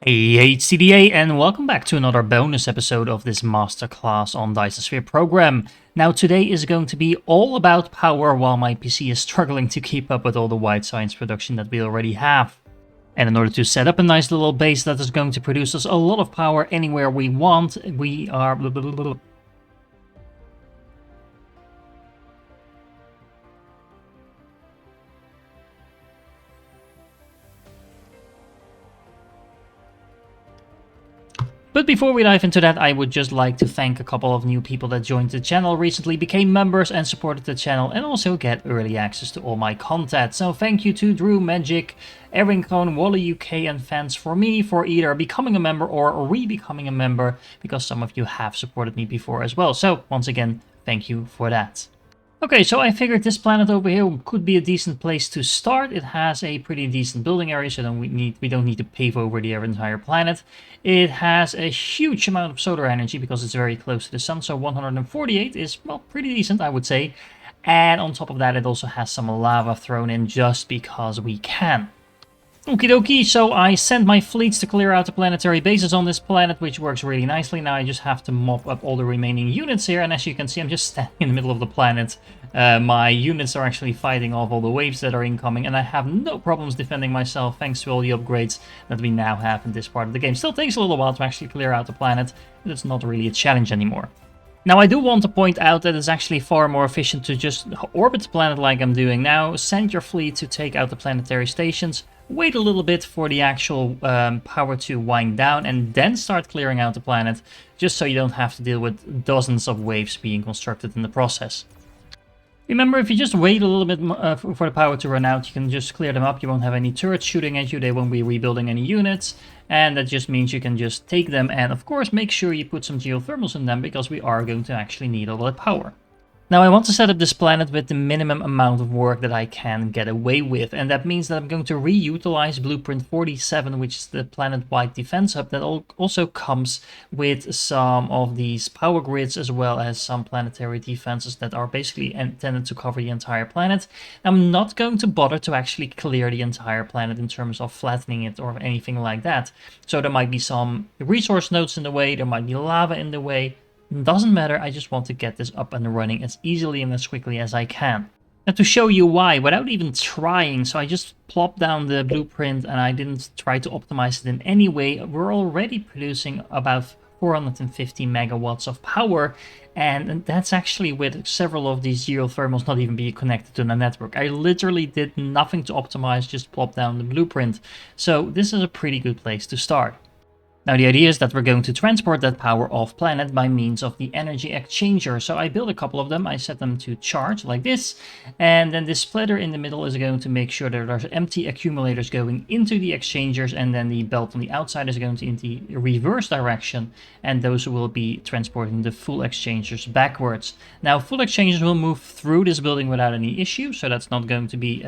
Hey HCDA, and welcome back to another bonus episode of this masterclass on Dyson Sphere Program. Now today is going to be all about power while my PC is struggling to keep up with all the white science production that we already have. And in order to set up a nice little base that is going to produce us a lot of power anywhere we want, we are... But before we dive into that, I would just like to thank a couple of new people that joined the channel recently, became members and supported the channel, and also get early access to all my content. So thank you to Drew Magic, Erin Cohn, Wally UK, and Fans for Me for either becoming a member or re-becoming a member, because some of you have supported me before as well. So once again, thank you for that. Okay, so I figured this planet over here could be a decent place to start. It has a pretty decent building area, so we don't need to pave over the entire planet. It has a huge amount of solar energy because it's very close to the sun, so 148 is, well, pretty decent, I would say. And on top of that, it also has some lava thrown in just because we can. Okie dokie, so I sent my fleets to clear out the planetary bases on this planet, which works really nicely. Now I just have to mop up all the remaining units here, and as you can see, I'm just standing in the middle of the planet. My units are actually fighting off all the waves that are incoming, and I have no problems defending myself thanks to all the upgrades that we now have in this part of the game. Still takes a little while to actually clear out the planet, but it's not really a challenge anymore. Now, I do want to point out that it's actually far more efficient to just orbit the planet like I'm doing now, send your fleet to take out the planetary stations, wait a little bit for the actual power to wind down, and then start clearing out the planet, just so you don't have to deal with dozens of waves being constructed in the process. Remember, if you just wait a little bit for the power to run out, you can just clear them up. You won't have any turrets shooting at you, they won't be rebuilding any units, and that just means you can just take them, and of course make sure you put some geothermals in them, because we are going to actually need all that power. Now I want to set up this planet with the minimum amount of work that I can get away with, and that means that I'm going to reutilize Blueprint 47, which is the planet-wide defense hub that also comes with some of these power grids, as well as some planetary defenses that are basically intended to cover the entire planet. I'm not going to bother to actually clear the entire planet in terms of flattening it or anything like that. So there might be some resource nodes in the way, there might be lava in the way. Doesn't matter, I just want to get this up and running as easily and as quickly as I can. And to show you why, without even trying, so I just plopped down the blueprint and I didn't try to optimize it in any way, we're already producing about 450 megawatts of power, and that's actually with several of these geothermals not even being connected to the network. I literally did nothing to optimize, just plop down the blueprint. So this is a pretty good place to start. Now the idea is that we're going to transport that power off planet by means of the energy exchanger. So I built a couple of them, I set them to charge like this, and then this splitter in the middle is going to make sure that there's empty accumulators going into the exchangers, and then the belt on the outside is going to in the reverse direction, and those will be transporting the full exchangers backwards. Now full exchangers will move through this building without any issue, so that's not going to be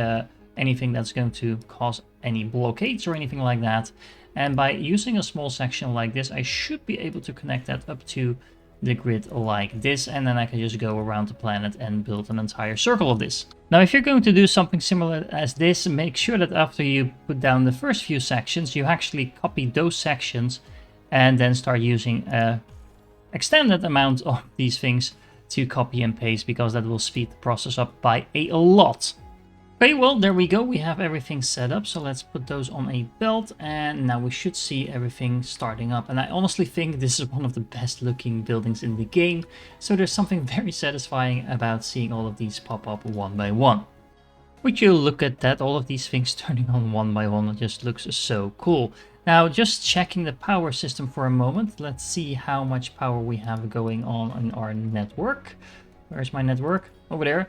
anything that's going to cause any blockades or anything like that. And by using a small section like this, I should be able to connect that up to the grid like this, and then I can just go around the planet and build an entire circle of this. Now, if you're going to do something similar as this, make sure that after you put down the first few sections, you actually copy those sections and then start using an extended amount of these things to copy and paste, because that will speed the process up by a lot. Okay, well, there we go. We have everything set up. So let's put those on a belt, and now we should see everything starting up. And I honestly think this is one of the best looking buildings in the game. So there's something very satisfying about seeing all of these pop up one by one. Would you look at that? All of these things turning on one by one. It just looks so cool. Now, just checking the power system for a moment. Let's see how much power we have going on in our network. Where's my network? Over there.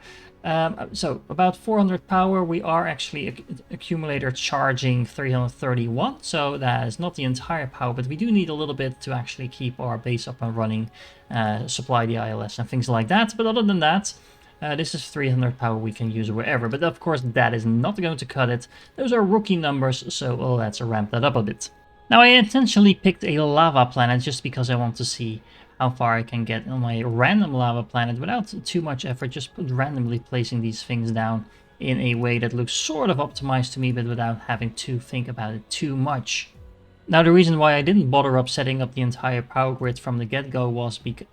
So about 400 power. We are actually accumulator charging 331. So that is not the entire power, but we do need a little bit to actually keep our base up and running, supply the ILS and things like that. But other than that, this is 300 power we can use wherever. But of course, that is not going to cut it. Those are rookie numbers, so let's ramp that up a bit. Now, I intentionally picked a lava planet just because I want to see how far I can get on my random lava planet without too much effort, just randomly placing these things down in a way that looks sort of optimized to me, but without having to think about it too much. Now, the reason why I didn't bother up setting up the entire power grid from the get-go was because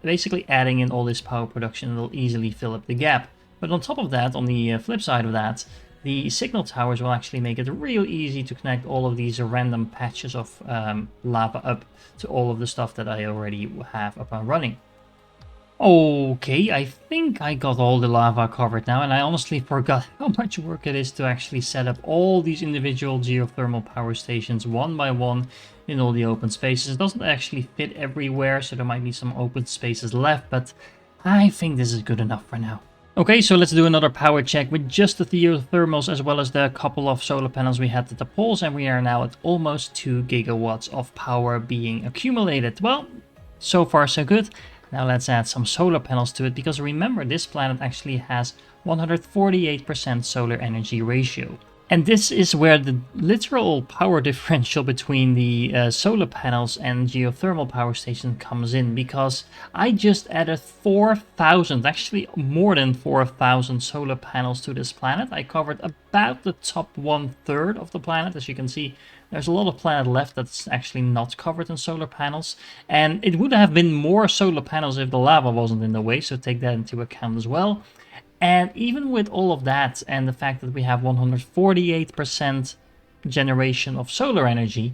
basically adding in all this power production will easily fill up the gap. But on top of that, on the flip side of that, the signal towers will actually make it real easy to connect all of these random patches of lava up to all of the stuff that I already have up and running. Okay, I think I got all the lava covered now, and I honestly forgot how much work it is to actually set up all these individual geothermal power stations one by one in all the open spaces. It doesn't actually fit everywhere, so there might be some open spaces left, but I think this is good enough for now. Okay, so let's do another power check with just the geothermals as well as the couple of solar panels we had at the poles, and we are now at almost 2 gigawatts of power being accumulated. Well, so far so good. Now let's add some solar panels to it, because remember, this planet actually has 148% solar energy ratio. And this is where the literal power differential between the solar panels and geothermal power station comes in, because I just added 4,000, actually more than 4,000 solar panels to this planet. I covered about the top 1/3 of the planet. As you can see, there's a lot of planet left that's actually not covered in solar panels, and it would have been more solar panels if the lava wasn't in the way, so take that into account as well. And even with all of that and the fact that we have 148% generation of solar energy,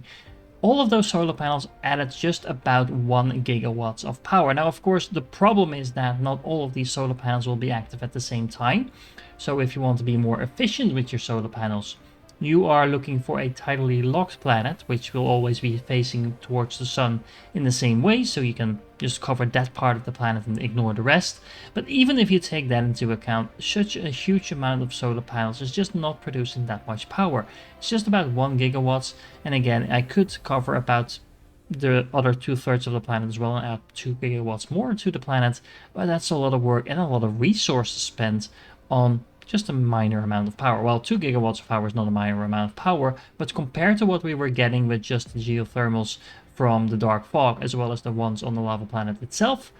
all of those solar panels added just about 1 gigawatts of power. Now, of course, the problem is that not all of these solar panels will be active at the same time. So if you want to be more efficient with your solar panels, you are looking for a tidally locked planet, which will always be facing towards the sun in the same way, so you can just cover that part of the planet and ignore the rest. But even if you take that into account, such a huge amount of solar panels is just not producing that much power. It's just about 1 gigawatts, and again, I could cover about the other 2/3 of the planet as well and add 2 gigawatts more to the planet, but that's a lot of work and a lot of resources spent on just a minor amount of power. Well, 2 gigawatts of power is not a minor amount of power, but compared to what we were getting with just the geothermals from the dark fog, as well as the ones on the lava planet itself,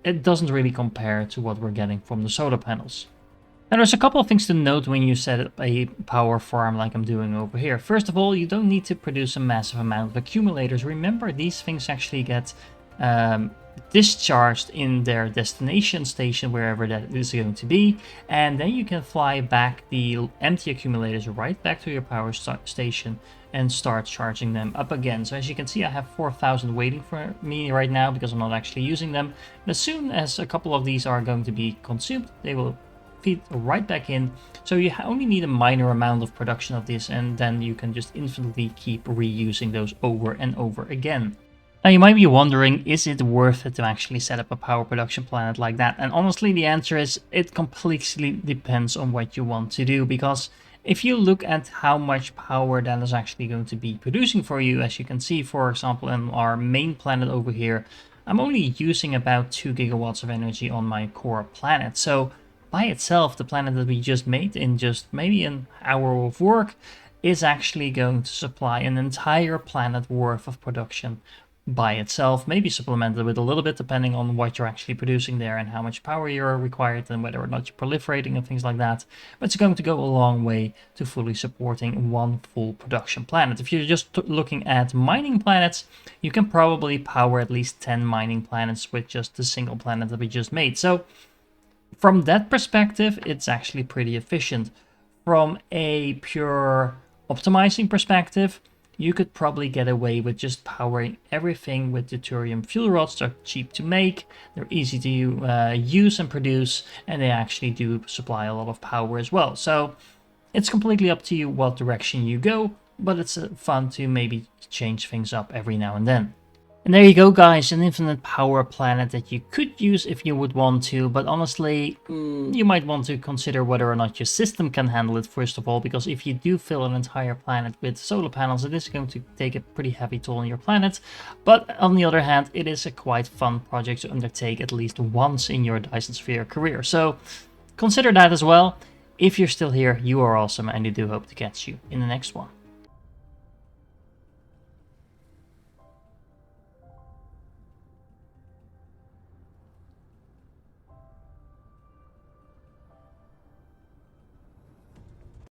it doesn't really compare to what we're getting from the solar panels. Now, there's a couple of things to note when you set up a power farm like I'm doing over here. First of all, you don't need to produce a massive amount of accumulators. Remember, these things actually get discharged in their destination station, wherever that is going to be, and then you can fly back the empty accumulators right back to your power station and start charging them up again. So as you can see, I have 4,000 waiting for me right now because I'm not actually using them. But as soon as a couple of these are going to be consumed, they will feed right back in. So you only need a minor amount of production of this, and then you can just infinitely keep reusing those over and over again. Now you might be wondering, is it worth it to actually set up a power production planet like that? And honestly, the answer is it completely depends on what you want to do, because if you look at how much power that is actually going to be producing for you, as you can see, for example, in our main planet over here, I'm only using about 2 gigawatts of energy on my core planet. So by itself, the planet that we just made in just maybe an hour of work is actually going to supply an entire planet worth of production by itself, maybe supplemented with a little bit depending on what you're actually producing there and how much power you're required and whether or not you're proliferating and things like that. But it's going to go a long way to fully supporting one full production planet. If you're just looking at mining planets, you can probably power at least 10 mining planets with just the single planet that we just made. So from that perspective, it's actually pretty efficient. From a pure optimizing perspective, you could probably get away with just powering everything with deuterium fuel rods. They're cheap to make, they're easy to use and produce, and they actually do supply a lot of power as well. So it's completely up to you what direction you go, but it's fun to maybe change things up every now and then. And there you go, guys, an infinite power planet that you could use if you would want to, but honestly, you might want to consider whether or not your system can handle it first of all, because if you do fill an entire planet with solar panels, it is going to take a pretty heavy toll on your planet. But on the other hand, it is a quite fun project to undertake at least once in your Dyson Sphere career. So consider that as well. If you're still here, you are awesome, and I do hope to catch you in the next one.